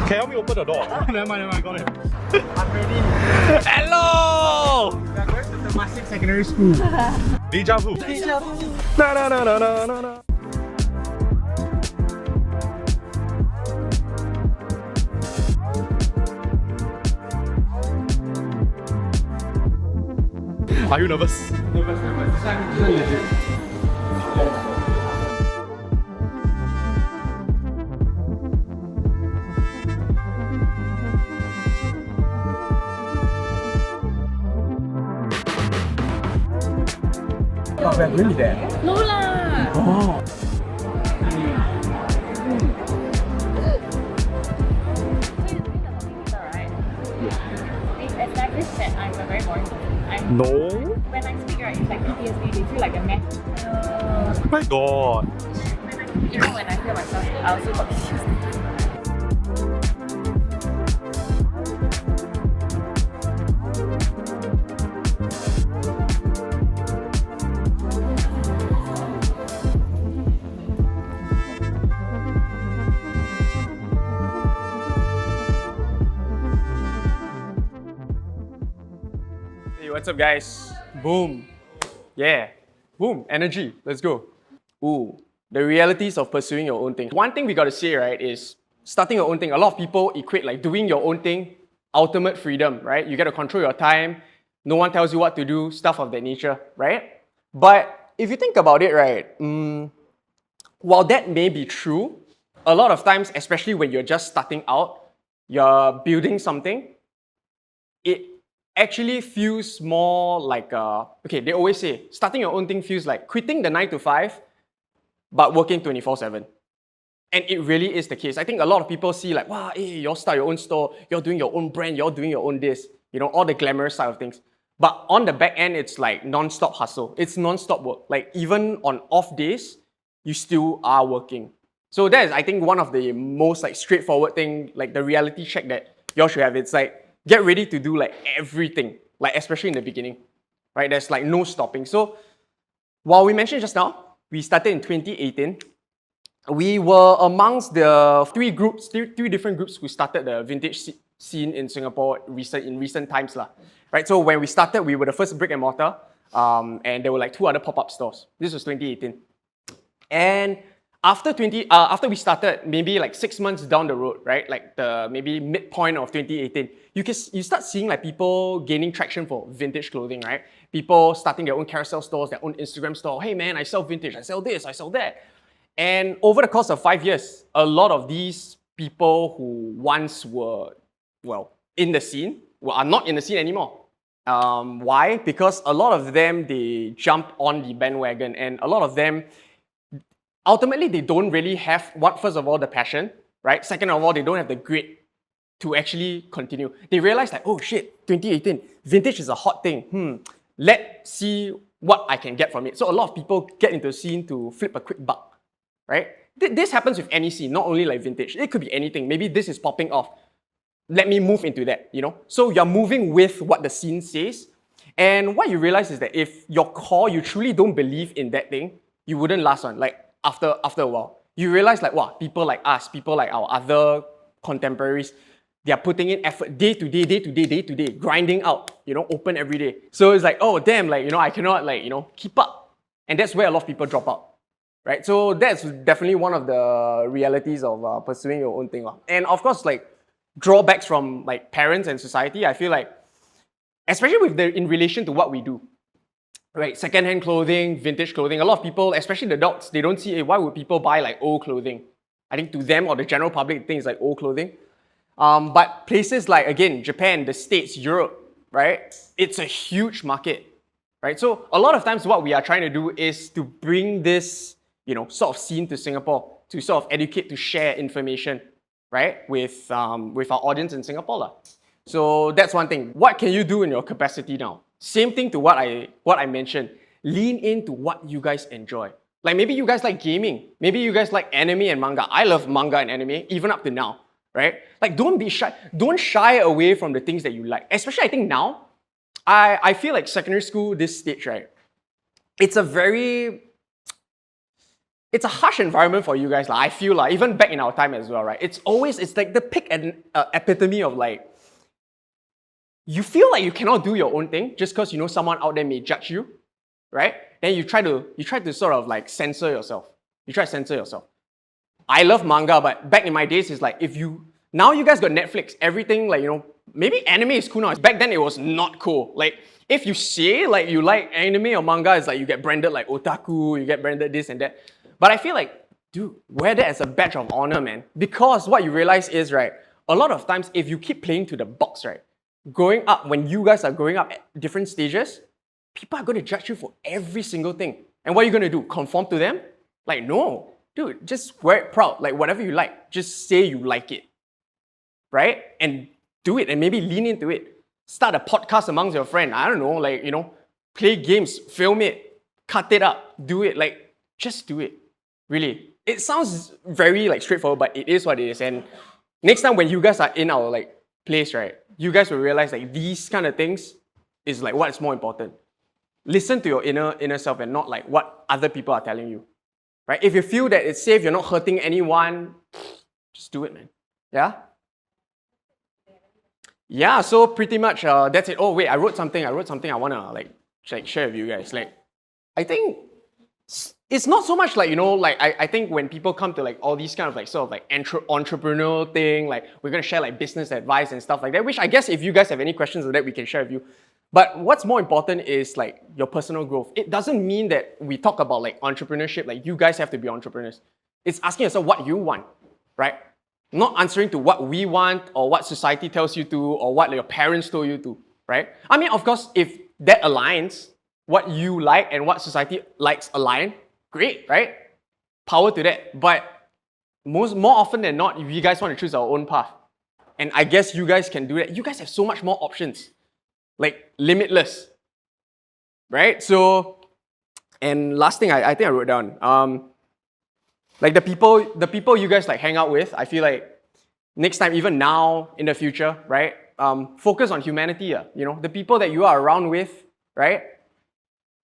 Can you help me open the door? Never mind, I got it. I'm ready. Hello! We are going to Temasek Secondary School. Deja vu. Deja vu. Na na na na na na na. Are you nervous? Nervous. This one legit. Oh, we're really there. No lah. Oh. So you're doing the talking meter, right? They've established that I'm a very boring person. No. When I speak, right, it's like PTSD. They feel like a mess. My God. When I speak, even when I feel myself, I also got PTSD. Hey, what's up, guys? Boom. Yeah. Boom. Energy. Let's go. Ooh. The realities of pursuing your own thing. One thing we gotta say, right, is starting your own thing. A lot of people equate like doing your own thing, ultimate freedom, right? You get to control your time. No one tells you what to do, stuff of that nature, right? But if you think about it, right, while that may be true, a lot of times, especially when you're just starting out, you're building something, it actually feels more like, okay, they always say, starting your own thing feels like quitting the 9 to 5, but working 24/7. And it really is the case. I think a lot of people see like, wow, hey, you'll start your own store, you're doing your own brand, you're doing your own this, you know, all the glamorous side of things. But on the back end, it's like non-stop hustle. It's non-stop work. Like even on off days, you still are working. So that is, I think, one of the most like straightforward thing, like the reality check that y'all should have. It's like, get ready to do like everything, like especially in the beginning, right? There's like no stopping. So while we mentioned just now, we started in 2018. We were amongst the three different groups who started the vintage scene in Singapore in recent times lah. Right? So when we started, we were the first brick and mortar, and there were like 2 other pop-up stores. This was 2018. And after we started, maybe like 6 months down the road, right? Like the maybe midpoint of 2018, you start seeing like people gaining traction for vintage clothing, right? People starting their own carousel stores, their own Instagram store. Hey man, I sell vintage, I sell this, I sell that. And over the course of 5 years, a lot of these people who once were, well, in the scene, are not in the scene anymore. Why? Because a lot of them, they jumped on the bandwagon, and a lot of them, ultimately, they don't really have, first of all, the passion, right? Second of all, they don't have the grit to actually continue. They realize like, oh shit, 2018, vintage is a hot thing. Let's see what I can get from it. So a lot of people get into the scene to flip a quick buck, right? This happens with any scene, not only like vintage. It could be anything. Maybe this is popping off. Let me move into that, you know? So you're moving with what the scene says. And what you realize is that if your core, you truly don't believe in that thing, you wouldn't last on. Like after a while, you realize like, wow, people like us, people like our other contemporaries, they are putting in effort day to day, grinding out, you know, open every day. So it's like, oh damn, like, you know, I cannot like, you know, keep up. And that's where a lot of people drop out. Right? So that's definitely one of the realities of pursuing your own thing. And of course, like drawbacks from like parents and society, I feel like, especially in relation to what we do, right? Secondhand clothing, vintage clothing, a lot of people, especially the adults, they don't see, hey, why would people buy like old clothing? I think to them or the general public, things like old clothing. But places like, again, Japan, the States, Europe, right? It's a huge market, right? So a lot of times what we are trying to do is to bring this, you know, sort of scene to Singapore, to sort of educate, to share information, right, with our audience in Singapore lah. So that's one thing. What can you do in your capacity now? Same thing to what I mentioned. Lean into what you guys enjoy. Like maybe you guys like gaming. Maybe you guys like anime and manga. I love manga and anime, even up to now, right? Like don't be shy. Don't shy away from the things that you like. Especially I think now, I feel like secondary school, this stage, right? It's a very it's a harsh environment for you guys. Like, I feel like, even back in our time as well, right? It's like the peak and epitome of like, you feel like you cannot do your own thing just because you know someone out there may judge you, right? Then you try to sort of like censor yourself. You try to censor yourself. I love manga, but back in my days, it's like now you guys got Netflix, everything like, maybe anime is cool now. Back then it was not cool. Like, if you say like you like anime or manga, it's like you get branded like otaku, you get branded this and that. But I feel like, dude, wear that as a badge of honor, man. Because what you realize is, right, a lot of times if you keep playing to the box, right, growing up, when you guys are growing up at different stages, people are going to judge you for every single thing. And what are you going to do? Conform to them? Like, no. Dude, just wear it proud. Like, whatever you like, just say you like it. Right? And do it and maybe lean into it. Start a podcast amongst your friends. I don't know, like, play games, film it, cut it up, do it. Like, just do it. Really. It sounds very like straightforward, but it is what it is. And next time when you guys are in our like place, right, you guys will realize like these kind of things is like what's more important. Listen to your inner self and not like what other people are telling you. Right? If you feel that it's safe, you're not hurting anyone, just do it, man. Yeah? Yeah, so pretty much that's it. Oh wait, I wrote something I want to like share with you guys. Like, I think it's not so much like, I think when people come to like all these kind of like sort of like entrepreneurial thing, like we're going to share like business advice and stuff like that, which I guess if you guys have any questions on that, we can share with you. But what's more important is like your personal growth. It doesn't mean that we talk about like entrepreneurship, like you guys have to be entrepreneurs. It's asking yourself what you want, right? Not answering to what we want or what society tells you to or what your parents told you to, right? I mean, of course, if that aligns, what you like and what society likes align, great, right? Power to that. But more often than not, you guys want to choose our own path. And I guess you guys can do that. You guys have so much more options, like limitless, right? So, and last thing I think I wrote down, like the people you guys like hang out with, I feel like next time, even now in the future, right? Focus on humanity, the people that you are around with, right?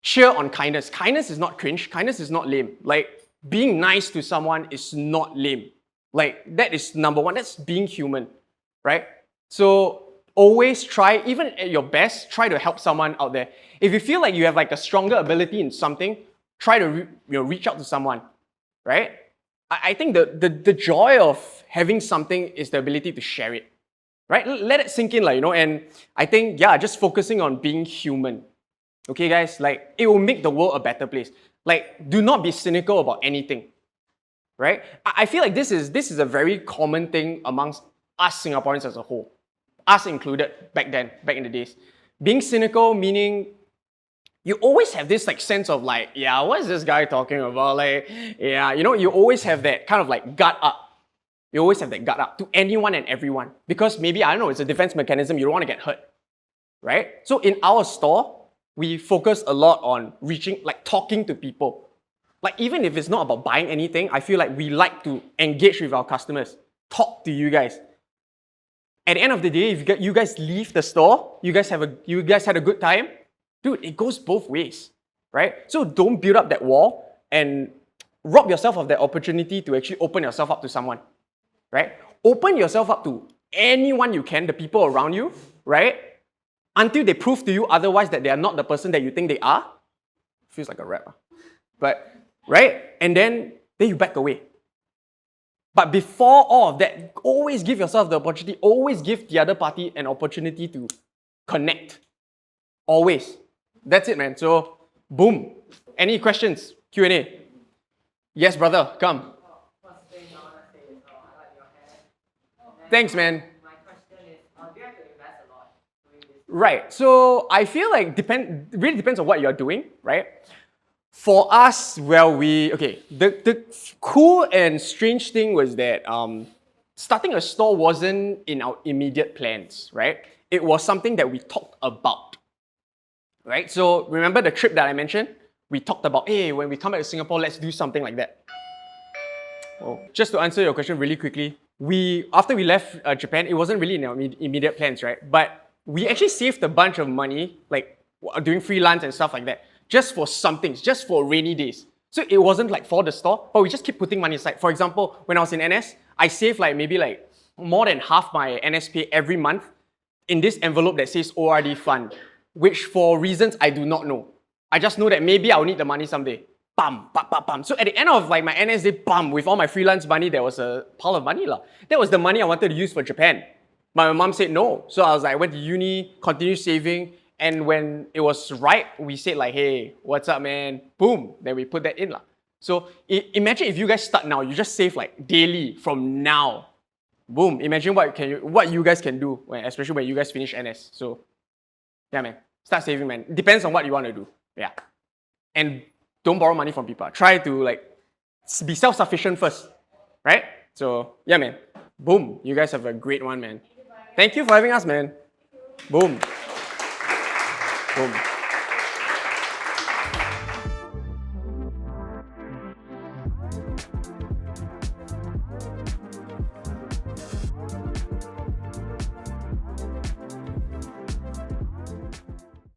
Cheer on kindness. Kindness is not cringe. Kindness is not lame. Like, being nice to someone is not lame. Like, that is number one. That's being human, right? So always try, even at your best, try to help someone out there. If you feel like you have like a stronger ability in something, try to reach out to someone, right? I think the joy of having something is the ability to share it, right? Let it sink in, and I think, just focusing on being human. Okay, guys, like, it will make the world a better place. Like, do not be cynical about anything, right? I feel like this is a very common thing amongst us Singaporeans as a whole, us included back in the days. Being cynical meaning you always have this like sense of like, what is this guy talking about? Like, you always have that kind of like gut up. You always have that gut up to anyone and everyone because maybe, I don't know, it's a defense mechanism. You don't want to get hurt, right? So in our store, we focus a lot on talking to people. Like, even if it's not about buying anything, I feel like we like to engage with our customers, talk to you guys. At the end of the day, if you guys leave the store, you guys had a good time, dude, it goes both ways, right? So don't build up that wall and rob yourself of that opportunity to actually open yourself up to someone, right? Open yourself up to anyone you can, the people around you, right? Until they prove to you otherwise that they are not the person that you think they are. Feels like a rap. But, right? And then you back away. But before all of that, always give yourself the opportunity, always give the other party an opportunity to connect. Always. That's it, man. So, boom. Any questions? Q&A? Yes, brother, come. Thanks, man. My question is, do you have to invest a lot doing this? Right. So I feel like really depends on what you're doing, right? For us, the cool and strange thing was that starting a store wasn't in our immediate plans, right? It was something that we talked about, right? So remember the trip that I mentioned? We talked about, hey, when we come back to Singapore, let's do something like that. Oh, just to answer your question really quickly, after we left Japan, it wasn't really in our immediate plans, right? But we actually saved a bunch of money, like doing freelance and stuff like that, just for some things, just for rainy days. So it wasn't like for the store, but we just keep putting money aside. For example, when I was in NS, I saved like maybe like more than half my NS pay every month in this envelope that says ORD fund, which for reasons I do not know. I just know that maybe I'll need the money someday. Bam, bam, bam, bam. So at the end of like my NS day, bam, with all my freelance money, there was a pile of money lah. That was the money I wanted to use for Japan. But my mom said no. So I was like, I went to uni, continued saving, and when it was right, we said like, hey, what's up, man? Boom, then we put that in lah. So imagine if you guys start now, you just save like daily from now. Boom, imagine what you guys can do, especially when you guys finish NS. So yeah, man, start saving, man. Depends on what you want to do. Yeah. And don't borrow money from people. Try to like be self-sufficient first, right? So yeah, man. Boom. You guys have a great one, man. Thank you for having us, man. Boom. Boom.